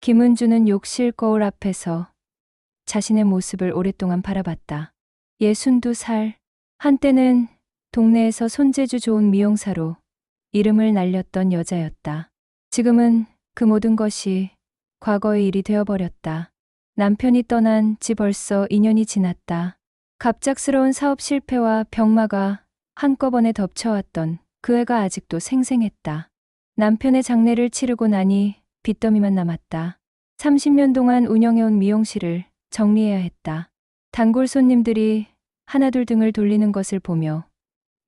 김은주는 욕실 거울 앞에서 자신의 모습을 오랫동안 바라봤다. 62살. 한때는 동네에서 손재주 좋은 미용사로 이름을 날렸던 여자였다. 지금은 그 모든 것이 과거의 일이 되어버렸다. 남편이 떠난 지 벌써 2년이 지났다. 갑작스러운 사업 실패와 병마가 한꺼번에 덮쳐왔던 그 해가 아직도 생생했다. 남편의 장례를 치르고 나니 빚더미만 남았다. 30년 동안 운영해온 미용실을 정리해야 했다. 단골 손님들이 하나둘 등을 돌리는 것을 보며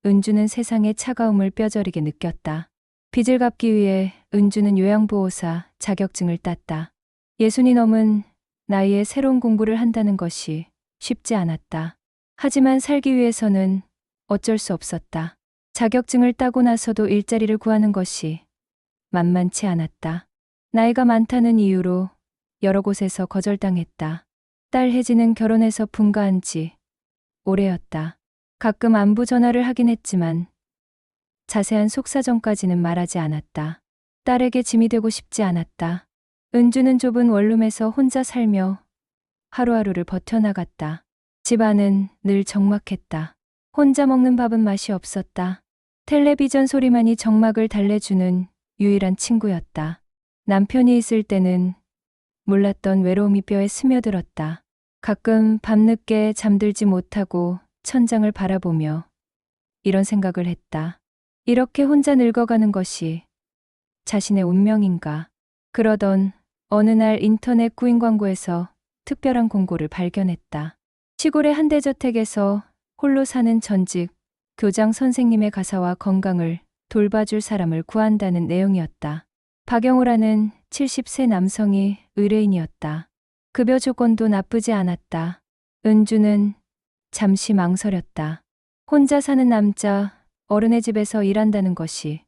은주는 세상의 차가움을 뼈저리게 느꼈다. 빚을 갚기 위해 은주는 요양보호사 자격증을 땄다. 60이 넘은 나이에 새로운 공부를 한다는 것이 쉽지 않았다. 하지만 살기 위해서는 어쩔 수 없었다. 자격증을 따고 나서도 일자리를 구하는 것이 만만치 않았다. 나이가 많다는 이유로 여러 곳에서 거절당했다. 딸 혜지는 결혼해서 분가한 지 오래였다. 가끔 안부 전화를 하긴 했지만 자세한 속사정까지는 말하지 않았다. 딸에게 짐이 되고 싶지 않았다. 은주는 좁은 원룸에서 혼자 살며 하루하루를 버텨나갔다. 집안은 늘 적막했다. 혼자 먹는 밥은 맛이 없었다. 텔레비전 소리만이 적막을 달래주는 유일한 친구였다. 남편이 있을 때는 몰랐던 외로움이 뼈에 스며들었다. 가끔 밤늦게 잠들지 못하고 천장을 바라보며 이런 생각을 했다. 이렇게 혼자 늙어가는 것이 자신의 운명인가? 그러던 어느 날 인터넷 구인 광고에서 특별한 공고를 발견했다. 시골의 한 대저택에서 홀로 사는 전직 교장 선생님의 가사와 건강을 돌봐줄 사람을 구한다는 내용이었다. 박영호라는 70세 남성이 의뢰인이었다. 급여 조건도 나쁘지 않았다. 은주는 잠시 망설였다. 혼자 사는 남자, 어른의 집에서 일한다는 것이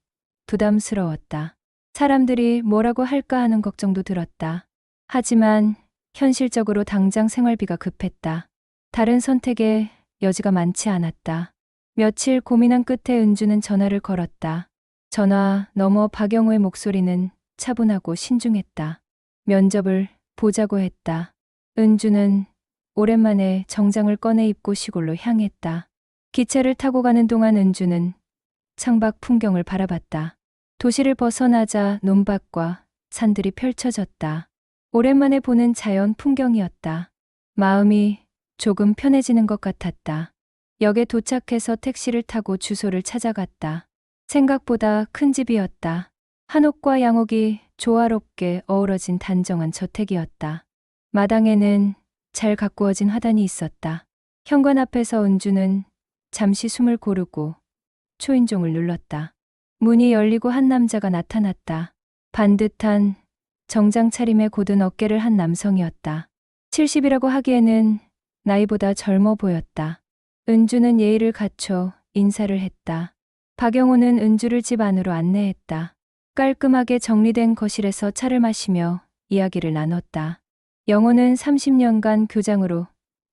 부담스러웠다. 사람들이 뭐라고 할까 하는 걱정도 들었다. 하지만 현실적으로 당장 생활비가 급했다. 다른 선택에 여지가 많지 않았다. 며칠 고민한 끝에 은주는 전화를 걸었다. 전화 너머 박영호의 목소리는 차분하고 신중했다. 면접을 보자고 했다. 은주는 오랜만에 정장을 꺼내 입고 시골로 향했다. 기차를 타고 가는 동안 은주는 창밖 풍경을 바라봤다. 도시를 벗어나자 논밭과 산들이 펼쳐졌다. 오랜만에 보는 자연 풍경이었다. 마음이 조금 편해지는 것 같았다. 역에 도착해서 택시를 타고 주소를 찾아갔다. 생각보다 큰 집이었다. 한옥과 양옥이 조화롭게 어우러진 단정한 저택이었다. 마당에는 잘 가꾸어진 화단이 있었다. 현관 앞에서 은주는 잠시 숨을 고르고 초인종을 눌렀다. 문이 열리고 한 남자가 나타났다. 반듯한 정장 차림에 곧은 어깨를 한 남성이었다. 70이라고 하기에는 나이보다 젊어 보였다. 은주는 예의를 갖춰 인사를 했다. 박영호는 은주를 집 안으로 안내했다. 깔끔하게 정리된 거실에서 차를 마시며 이야기를 나눴다. 영호는 30년간 교장으로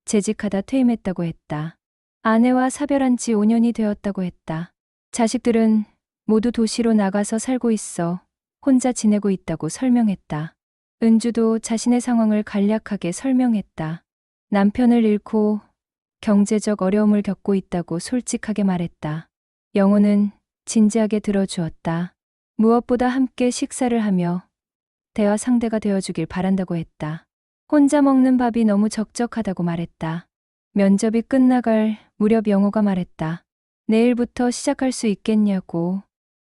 재직하다 퇴임했다고 했다. 아내와 사별한 지 5년이 되었다고 했다. 자식들은 모두 도시로 나가서 살고 있어 혼자 지내고 있다고 설명했다. 은주도 자신의 상황을 간략하게 설명했다. 남편을 잃고 경제적 어려움을 겪고 있다고 솔직하게 말했다. 영호는 진지하게 들어주었다. 무엇보다 함께 식사를 하며 대화 상대가 되어주길 바란다고 했다. 혼자 먹는 밥이 너무 적적하다고 말했다. 면접이 끝나갈 무렵 영호가 말했다. 내일부터 시작할 수 있겠냐고.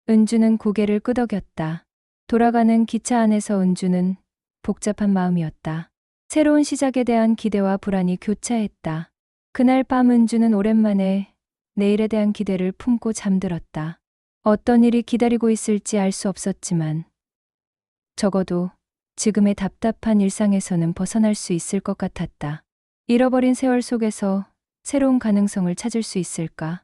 은주는 고개를 끄덕였다. 돌아가는 기차 안에서 은주는 복잡한 마음이었다. 새로운 시작에 대한 기대와 불안이 교차했다. 그날 밤 은주는 오랜만에 내일에 대한 기대를 품고 잠들었다. 어떤 일이 기다리고 있을지 알 수 없었지만 적어도 지금의 답답한 일상에서는 벗어날 수 있을 것 같았다. 잃어버린 세월 속에서 새로운 가능성을 찾을 수 있을까?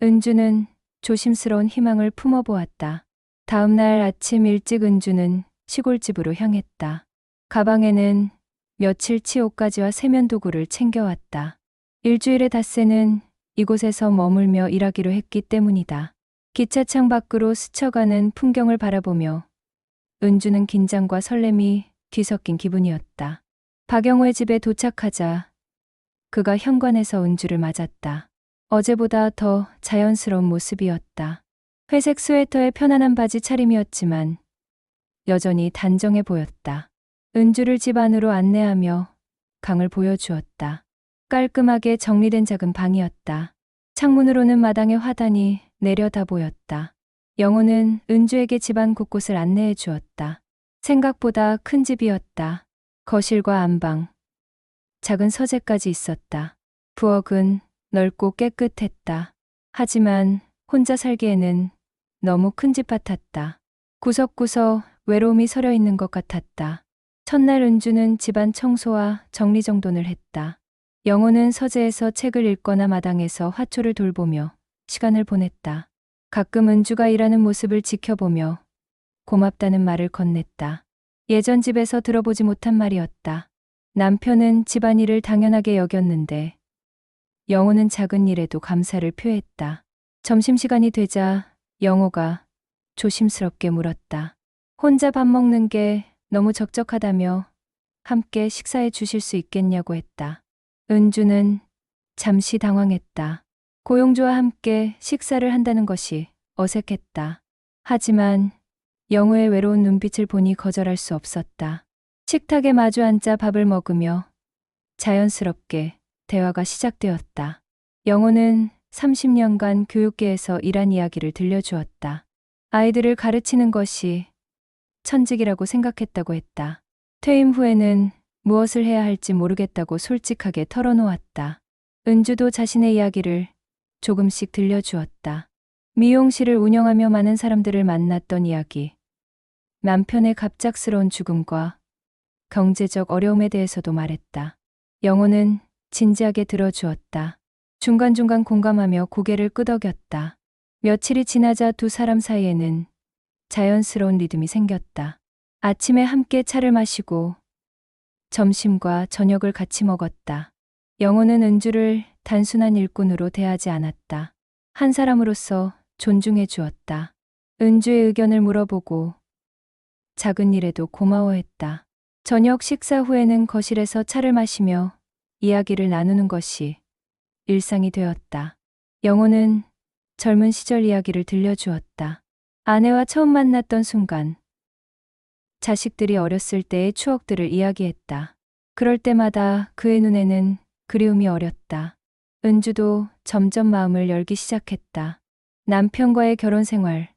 은주는 조심스러운 희망을 품어보았다. 다음 날 아침 일찍 은주는 시골집으로 향했다. 가방에는 며칠치 옷가지와 세면도구를 챙겨왔다. 일주일의 닷새는 이곳에서 머물며 일하기로 했기 때문이다. 기차창 밖으로 스쳐가는 풍경을 바라보며 은주는 긴장과 설렘이 뒤섞인 기분이었다. 박영호의 집에 도착하자 그가 현관에서 은주를 맞았다. 어제보다 더 자연스러운 모습이었다. 회색 스웨터에 편안한 바지 차림이었지만 여전히 단정해 보였다. 은주를 집 안으로 안내하며 방을 보여주었다. 깔끔하게 정리된 작은 방이었다. 창문으로는 마당의 화단이 내려다 보였다. 영호는 은주에게 집안 곳곳을 안내해 주었다. 생각보다 큰 집이었다. 거실과 안방, 작은 서재까지 있었다. 부엌은 넓고 깨끗했다. 하지만 혼자 살기에는 너무 큰 집 같았다. 구석구석 외로움이 서려 있는 것 같았다. 첫날 은주는 집안 청소와 정리정돈을 했다. 영호는 서재에서 책을 읽거나 마당에서 화초를 돌보며 시간을 보냈다. 가끔 은주가 일하는 모습을 지켜보며 고맙다는 말을 건넸다. 예전 집에서 들어보지 못한 말이었다. 남편은 집안일을 당연하게 여겼는데 영호는 작은 일에도 감사를 표했다. 점심시간이 되자 영호가 조심스럽게 물었다. 혼자 밥 먹는 게 너무 적적하다며 함께 식사해 주실 수 있겠냐고 했다. 은주는 잠시 당황했다. 고용주와 함께 식사를 한다는 것이 어색했다. 하지만 영호의 외로운 눈빛을 보니 거절할 수 없었다. 식탁에 마주 앉아 밥을 먹으며 자연스럽게 대화가 시작되었다. 영호는 30년간 교육계에서 일한 이야기를 들려주었다. 아이들을 가르치는 것이 천직이라고 생각했다고 했다. 퇴임 후에는 무엇을 해야 할지 모르겠다고 솔직하게 털어놓았다. 은주도 자신의 이야기를 조금씩 들려주었다. 미용실을 운영하며 많은 사람들을 만났던 이야기, 남편의 갑작스러운 죽음과 경제적 어려움에 대해서도 말했다. 영호는 진지하게 들어주었다. 중간중간 공감하며 고개를 끄덕였다. 며칠이 지나자 두 사람 사이에는 자연스러운 리듬이 생겼다. 아침에 함께 차를 마시고 점심과 저녁을 같이 먹었다. 영호는 은주를 단순한 일꾼으로 대하지 않았다. 한 사람으로서 존중해 주었다. 은주의 의견을 물어보고 작은 일에도 고마워했다. 저녁 식사 후에는 거실에서 차를 마시며 이야기를 나누는 것이 일상이 되었다. 영호는 젊은 시절 이야기를 들려주었다. 아내와 처음 만났던 순간, 자식들이 어렸을 때의 추억들을 이야기했다. 그럴 때마다 그의 눈에는 그리움이 어렸다. 은주도 점점 마음을 열기 시작했다. 남편과의 결혼 생활,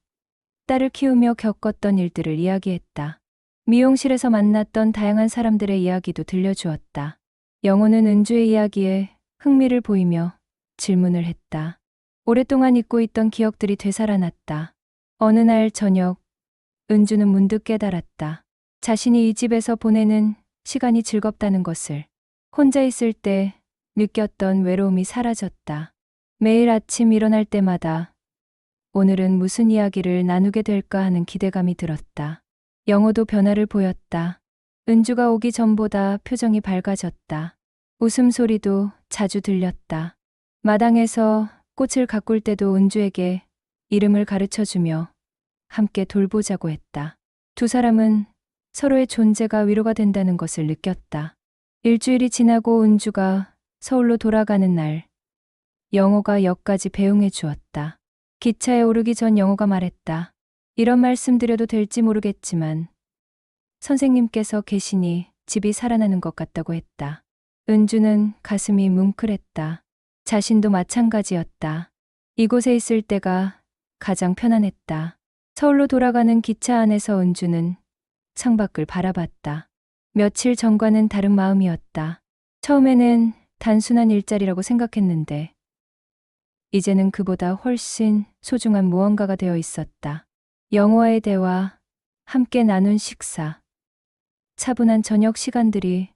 딸을 키우며 겪었던 일들을 이야기했다. 미용실에서 만났던 다양한 사람들의 이야기도 들려주었다. 영호는 은주의 이야기에 흥미를 보이며 질문을 했다. 오랫동안 잊고 있던 기억들이 되살아났다. 어느 날 저녁, 은주는 문득 깨달았다. 자신이 이 집에서 보내는 시간이 즐겁다는 것을. 혼자 있을 때 느꼈던 외로움이 사라졌다. 매일 아침 일어날 때마다 오늘은 무슨 이야기를 나누게 될까 하는 기대감이 들었다. 영호도 변화를 보였다. 은주가 오기 전보다 표정이 밝아졌다. 웃음소리도 자주 들렸다. 마당에서 꽃을 가꿀 때도 은주에게 이름을 가르쳐주며 함께 돌보자고 했다. 두 사람은 서로의 존재가 위로가 된다는 것을 느꼈다. 일주일이 지나고 은주가 서울로 돌아가는 날, 영호가 역까지 배웅해 주었다. 기차에 오르기 전 영호가 말했다. 이런 말씀 드려도 될지 모르겠지만 선생님께서 계시니 집이 살아나는 것 같다고 했다. 은주는 가슴이 뭉클했다. 자신도 마찬가지였다. 이곳에 있을 때가 가장 편안했다. 서울로 돌아가는 기차 안에서 은주는 창밖을 바라봤다. 며칠 전과는 다른 마음이었다. 처음에는 단순한 일자리라고 생각했는데 이제는 그보다 훨씬 소중한 무언가가 되어 있었다. 영호와의 대화, 함께 나눈 식사, 차분한 저녁 시간들이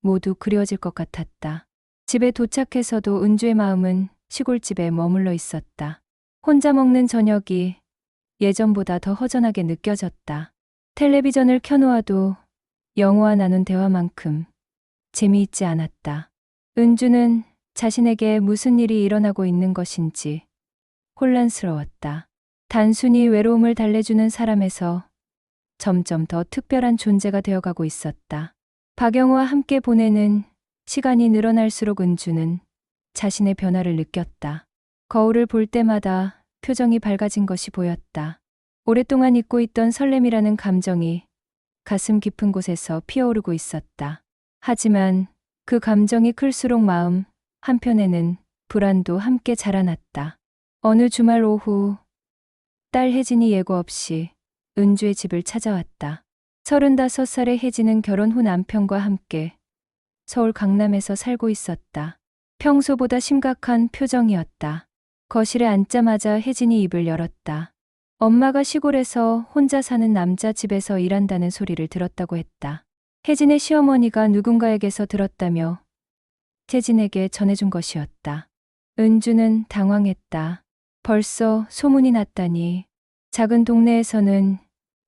모두 그리워질 것 같았다. 집에 도착해서도 은주의 마음은 시골집에 머물러 있었다. 혼자 먹는 저녁이 예전보다 더 허전하게 느껴졌다. 텔레비전을 켜놓아도 영호와 나눈 대화만큼 재미있지 않았다. 은주는 자신에게 무슨 일이 일어나고 있는 것인지 혼란스러웠다. 단순히 외로움을 달래주는 사람에서 점점 더 특별한 존재가 되어가고 있었다. 박영호와 함께 보내는 시간이 늘어날수록 은주는 자신의 변화를 느꼈다. 거울을 볼 때마다 표정이 밝아진 것이 보였다. 오랫동안 잊고 있던 설렘이라는 감정이 가슴 깊은 곳에서 피어오르고 있었다. 하지만 그 감정이 클수록 마음 한편에는 불안도 함께 자라났다. 어느 주말 오후 딸 혜진이 예고 없이 은주의 집을 찾아왔다. 35살의 혜진은 결혼 후 남편과 함께 서울 강남에서 살고 있었다. 평소보다 심각한 표정이었다. 거실에 앉자마자 혜진이 입을 열었다. 엄마가 시골에서 혼자 사는 남자 집에서 일한다는 소리를 들었다고 했다. 혜진의 시어머니가 누군가에게서 들었다며 혜진에게 전해준 것이었다. 은주는 당황했다. 벌써 소문이 났다니. 작은 동네에서는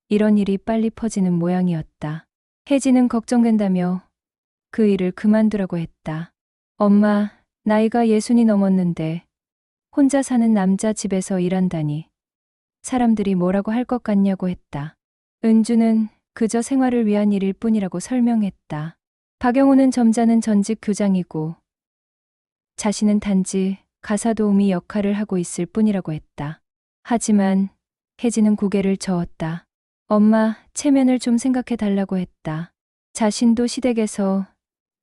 이런 일이 빨리 퍼지는 모양이었다. 혜진은 걱정된다며 그 일을 그만두라고 했다. 엄마, 나이가 60이 넘었는데 혼자 사는 남자 집에서 일한다니. 사람들이 뭐라고 할 것 같냐고 했다. 은주는 그저 생활을 위한 일일 뿐이라고 설명했다. 박영호는 점잖은 전직 교장이고 자신은 단지 가사 도우미 역할을 하고 있을 뿐이라고 했다. 하지만 혜진은 고개를 저었다. 엄마, 체면을 좀 생각해 달라고 했다. 자신도 시댁에서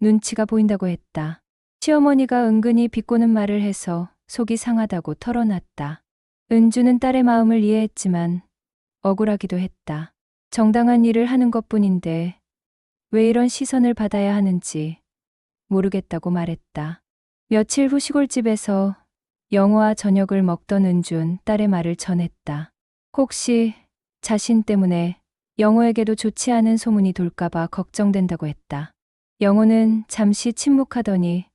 눈치가 보인다고 했다. 시어머니가 은근히 비꼬는 말을 해서 속이 상하다고 털어놨다. 은주는 딸의 마음을 이해했지만 억울하기도 했다. 정당한 일을 하는 것뿐인데 왜 이런 시선을 받아야 하는지 모르겠다고 말했다. 며칠 후 시골집에서 영어와 저녁을 먹던 은주는 딸의 말을 전했다. 혹시 자신 때문에 영호에게도 좋지 않은 소문이 돌까봐 걱정된다고 했다. 영호는 잠시 침묵하더니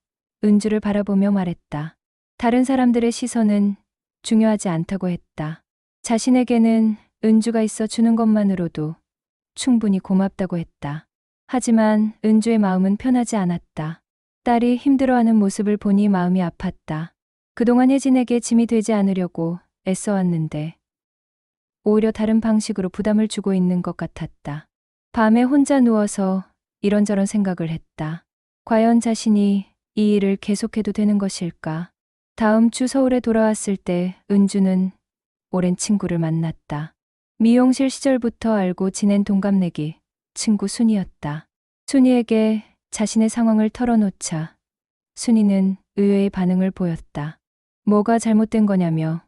은주를 바라보며 말했다. 다른 사람들의 시선은 중요하지 않다고 했다. 자신에게는 은주가 있어 주는 것만으로도 충분히 고맙다고 했다. 하지만 은주의 마음은 편하지 않았다. 딸이 힘들어하는 모습을 보니 마음이 아팠다. 그동안 혜진에게 짐이 되지 않으려고 애써왔는데 오히려 다른 방식으로 부담을 주고 있는 것 같았다. 밤에 혼자 누워서 이런저런 생각을 했다. 과연 자신이 이 일을 계속해도 되는 것일까? 다음 주 서울에 돌아왔을 때 은주는 오랜 친구를 만났다. 미용실 시절부터 알고 지낸 동갑내기 친구 순이였다. 순이에게 자신의 상황을 털어놓자 순이는 의외의 반응을 보였다. 뭐가 잘못된 거냐며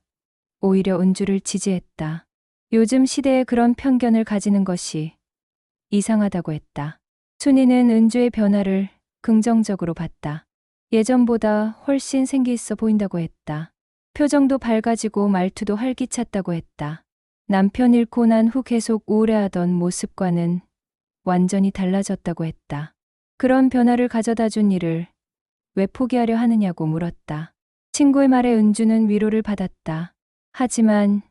오히려 은주를 지지했다. 요즘 시대에 그런 편견을 가지는 것이 이상하다고 했다. 순이는 은주의 변화를 긍정적으로 봤다. 예전보다 훨씬 생기 있어 보인다고 했다. 표정도 밝아지고 말투도 활기찼다고 했다. 남편 잃고 난 후 계속 우울해하던 모습과는 완전히 달라졌다고 했다. 그런 변화를 가져다 준 일을 왜 포기하려 하느냐고 물었다. 친구의 말에 은주는 위로를 받았다. 하지만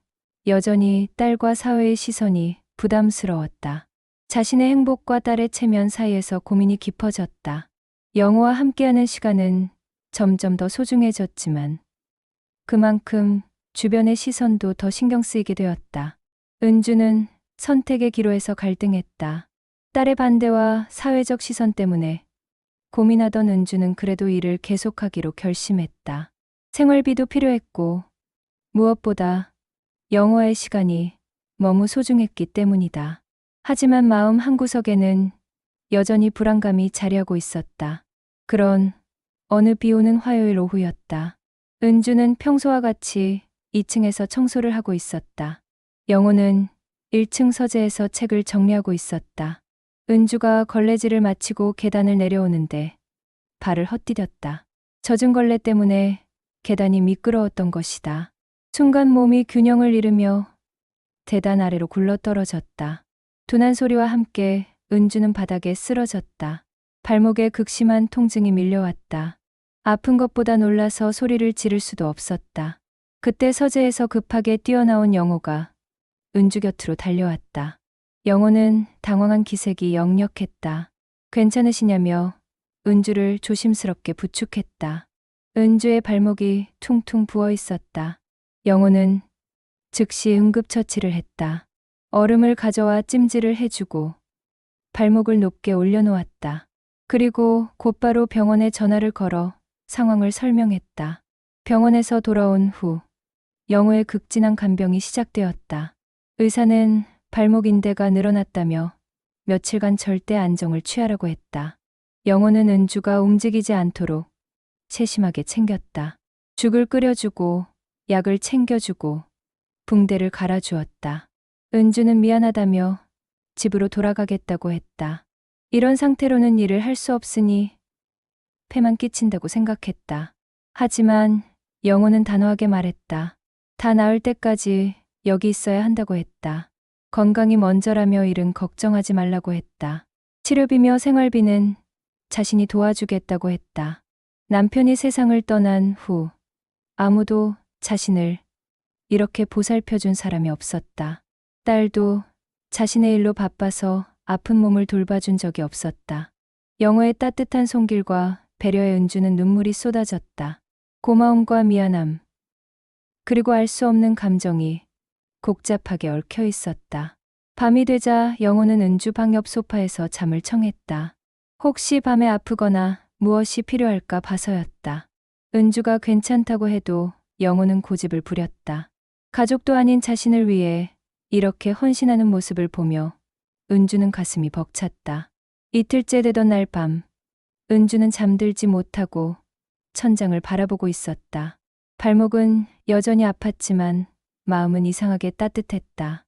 여전히 딸과 사회의 시선이 부담스러웠다. 자신의 행복과 딸의 체면 사이에서 고민이 깊어졌다. 영호와 함께하는 시간은 점점 더 소중해졌지만 그만큼 주변의 시선도 더 신경 쓰이게 되었다. 은주는 선택의 기로에서 갈등했다. 딸의 반대와 사회적 시선 때문에 고민하던 은주는 그래도 일을 계속하기로 결심했다. 생활비도 필요했고 무엇보다 영호의 시간이 너무 소중했기 때문이다. 하지만 마음 한구석에는 여전히 불안감이 자리하고 있었다. 그런 어느 비 오는 화요일 오후였다. 은주는 평소와 같이 2층에서 청소를 하고 있었다. 영호는 1층 서재에서 책을 정리하고 있었다. 은주가 걸레질을 마치고 계단을 내려오는데 발을 헛디뎠다. 젖은 걸레 때문에 계단이 미끄러웠던 것이다. 순간 몸이 균형을 잃으며 계단 아래로 굴러떨어졌다. 둔한 소리와 함께 은주는 바닥에 쓰러졌다. 발목에 극심한 통증이 밀려왔다. 아픈 것보다 놀라서 소리를 지를 수도 없었다. 그때 서재에서 급하게 뛰어나온 영호가 은주 곁으로 달려왔다. 영호는 당황한 기색이 역력했다. 괜찮으시냐며 은주를 조심스럽게 부축했다. 은주의 발목이 퉁퉁 부어 있었다. 영호는 즉시 응급처치를 했다. 얼음을 가져와 찜질을 해주고 발목을 높게 올려놓았다. 그리고 곧바로 병원에 전화를 걸어 상황을 설명했다. 병원에서 돌아온 후 영호의 극진한 간병이 시작되었다. 의사는 발목 인대가 늘어났다며 며칠간 절대 안정을 취하라고 했다. 영호는 은주가 움직이지 않도록 세심하게 챙겼다. 죽을 끓여주고 약을 챙겨주고 붕대를 갈아주었다. 은주는 미안하다며 집으로 돌아가겠다고 했다. 이런 상태로는 일을 할 수 없으니 폐만 끼친다고 생각했다. 하지만 영호는 단호하게 말했다. 다 나을 때까지 여기 있어야 한다고 했다. 건강이 먼저라며 일은 걱정하지 말라고 했다. 치료비며 생활비는 자신이 도와주겠다고 했다. 남편이 세상을 떠난 후 아무도 자신을 이렇게 보살펴준 사람이 없었다. 딸도 자신의 일로 바빠서 아픈 몸을 돌봐준 적이 없었다. 영호의 따뜻한 손길과 배려에 은주는 눈물이 쏟아졌다. 고마움과 미안함, 그리고 알 수 없는 감정이 복잡하게 얽혀 있었다. 밤이 되자 영호는 은주 방 옆 소파에서 잠을 청했다. 혹시 밤에 아프거나 무엇이 필요할까 봐서였다. 은주가 괜찮다고 해도 영호는 고집을 부렸다. 가족도 아닌 자신을 위해 이렇게 헌신하는 모습을 보며 은주는 가슴이 벅찼다. 이틀째 되던 날 밤, 은주는 잠들지 못하고 천장을 바라보고 있었다. 발목은 여전히 아팠지만 마음은 이상하게 따뜻했다.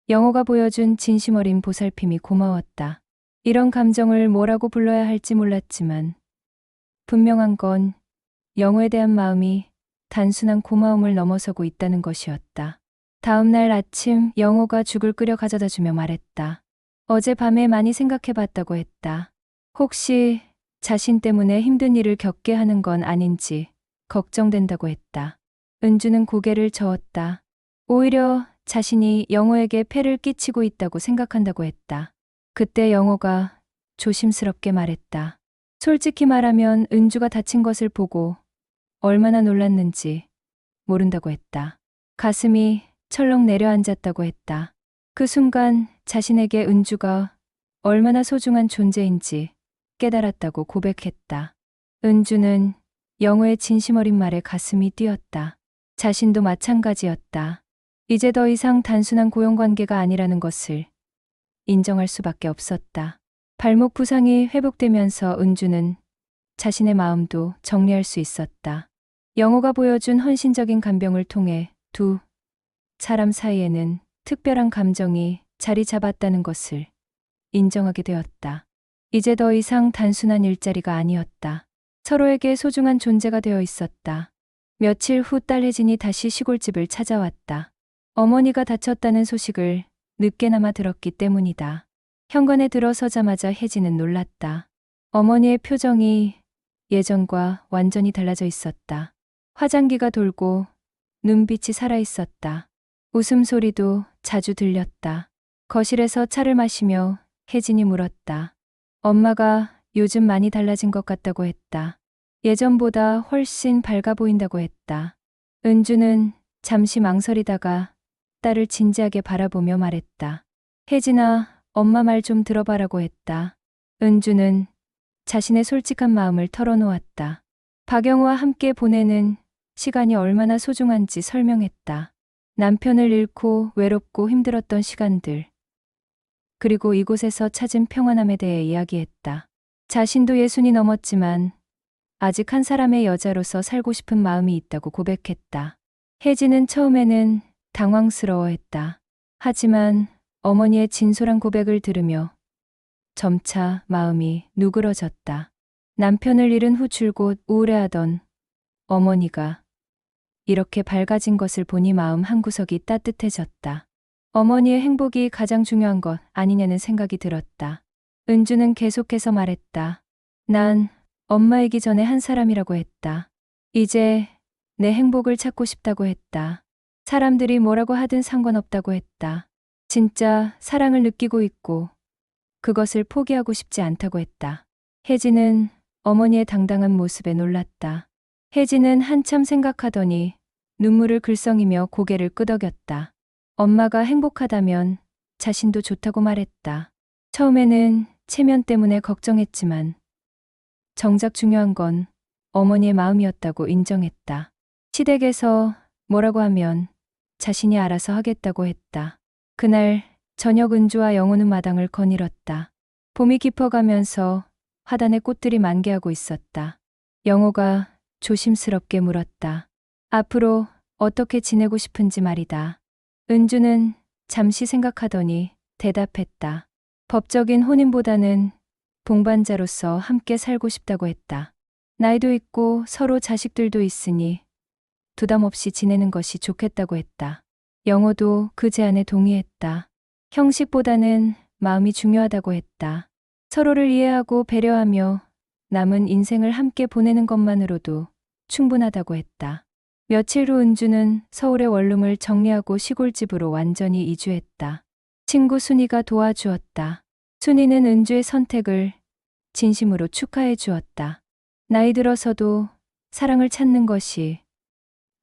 영호가 보여준 진심 어린 보살핌이 고마웠다. 이런 감정을 뭐라고 불러야 할지 몰랐지만 분명한 건 영호에 대한 마음이 단순한 고마움을 넘어서고 있다는 것이었다. 다음 날 아침 영호가 죽을 끓여 가져다 주며 말했다. 어젯밤에 많이 생각해봤다고 했다. 혹시 자신 때문에 힘든 일을 겪게 하는 건 아닌지 걱정된다고 했다. 은주는 고개를 저었다. 오히려 자신이 영호에게 폐를 끼치고 있다고 생각한다고 했다. 그때 영호가 조심스럽게 말했다. 솔직히 말하면 은주가 다친 것을 보고 얼마나 놀랐는지 모른다고 했다. 가슴이 철렁 내려앉았다고 했다. 그 순간 자신에게 은주가 얼마나 소중한 존재인지 깨달았다고 고백했다. 은주는 영호의 진심 어린 말에 가슴이 뛰었다. 자신도 마찬가지였다. 이제 더 이상 단순한 고용관계가 아니라는 것을 인정할 수밖에 없었다. 발목 부상이 회복되면서 은주는 자신의 마음도 정리할 수 있었다. 영호가 보여준 헌신적인 간병을 통해 두 사람 사이에는 특별한 감정이 자리 잡았다는 것을 인정하게 되었다. 이제 더 이상 단순한 일자리가 아니었다. 서로에게 소중한 존재가 되어 있었다. 며칠 후 딸 혜진이 다시 시골집을 찾아왔다. 어머니가 다쳤다는 소식을 늦게나마 들었기 때문이다. 현관에 들어서자마자 혜진은 놀랐다. 어머니의 표정이 예전과 완전히 달라져 있었다. 화장기가 돌고 눈빛이 살아있었다. 웃음소리도 자주 들렸다. 거실에서 차를 마시며 혜진이 물었다. 엄마가 요즘 많이 달라진 것 같다고 했다. 예전보다 훨씬 밝아 보인다고 했다. 은주는 잠시 망설이다가 딸을 진지하게 바라보며 말했다. 혜진아, 엄마 말 좀 들어봐라고 했다. 은주는 자신의 솔직한 마음을 털어놓았다. 박영우와 함께 보내는 시간이 얼마나 소중한지 설명했다. 남편을 잃고 외롭고 힘들었던 시간들, 그리고 이곳에서 찾은 평안함에 대해 이야기했다. 자신도 60이 넘었지만 아직 한 사람의 여자로서 살고 싶은 마음이 있다고 고백했다. 혜진은 처음에는 당황스러워했다. 하지만 어머니의 진솔한 고백을 들으며 점차 마음이 누그러졌다. 남편을 잃은 후 줄곧 우울해하던 어머니가 이렇게 밝아진 것을 보니 마음 한구석이 따뜻해졌다. 어머니의 행복이 가장 중요한 것 아니냐는 생각이 들었다. 은주는 계속해서 말했다. 난 엄마이기 전에 한 사람이라고 했다. 이제 내 행복을 찾고 싶다고 했다. 사람들이 뭐라고 하든 상관없다고 했다. 진짜 사랑을 느끼고 있고 그것을 포기하고 싶지 않다고 했다. 혜진은 어머니의 당당한 모습에 놀랐다. 혜진은 한참 생각하더니 눈물을 글썽이며 고개를 끄덕였다. 엄마가 행복하다면 자신도 좋다고 말했다. 처음에는 체면 때문에 걱정했지만 정작 중요한 건 어머니의 마음이었다고 인정했다. 시댁에서 뭐라고 하면 자신이 알아서 하겠다고 했다. 그날 저녁 은주와 영호는 마당을 거닐었다. 봄이 깊어가면서 화단에 꽃들이 만개하고 있었다. 영호가 조심스럽게 물었다. 앞으로 어떻게 지내고 싶은지 말이다. 은주는 잠시 생각하더니 대답했다. 법적인 혼인보다는 동반자로서 함께 살고 싶다고 했다. 나이도 있고 서로 자식들도 있으니 부담 없이 지내는 것이 좋겠다고 했다. 영호도 그 제안에 동의했다. 형식보다는 마음이 중요하다고 했다. 서로를 이해하고 배려하며 남은 인생을 함께 보내는 것만으로도 충분하다고 했다. 며칠 후 은주는 서울의 원룸을 정리하고 시골집으로 완전히 이주했다. 친구 순이가 도와주었다. 순이는 은주의 선택을 진심으로 축하해 주었다. 나이 들어서도 사랑을 찾는 것이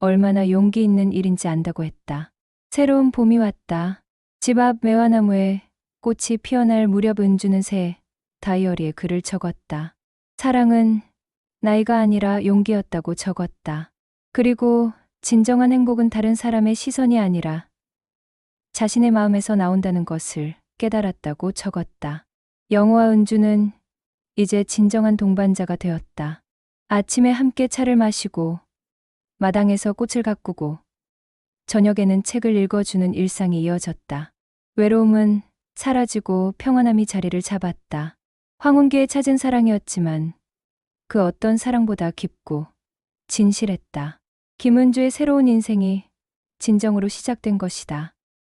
얼마나 용기 있는 일인지 안다고 했다. 새로운 봄이 왔다. 집 앞 매화나무에 꽃이 피어날 무렵 은주는 새 다이어리에 글을 적었다. 사랑은 나이가 아니라 용기였다고 적었다. 그리고 진정한 행복은 다른 사람의 시선이 아니라 자신의 마음에서 나온다는 것을 깨달았다고 적었다. 영호와 은주는 이제 진정한 동반자가 되었다. 아침에 함께 차를 마시고 마당에서 꽃을 가꾸고 저녁에는 책을 읽어주는 일상이 이어졌다. 외로움은 사라지고 평안함이 자리를 잡았다. 황혼기에 찾은 사랑이었지만 그 어떤 사랑보다 깊고 진실했다. 김은주의 새로운 인생이 진정으로 시작된 것이다.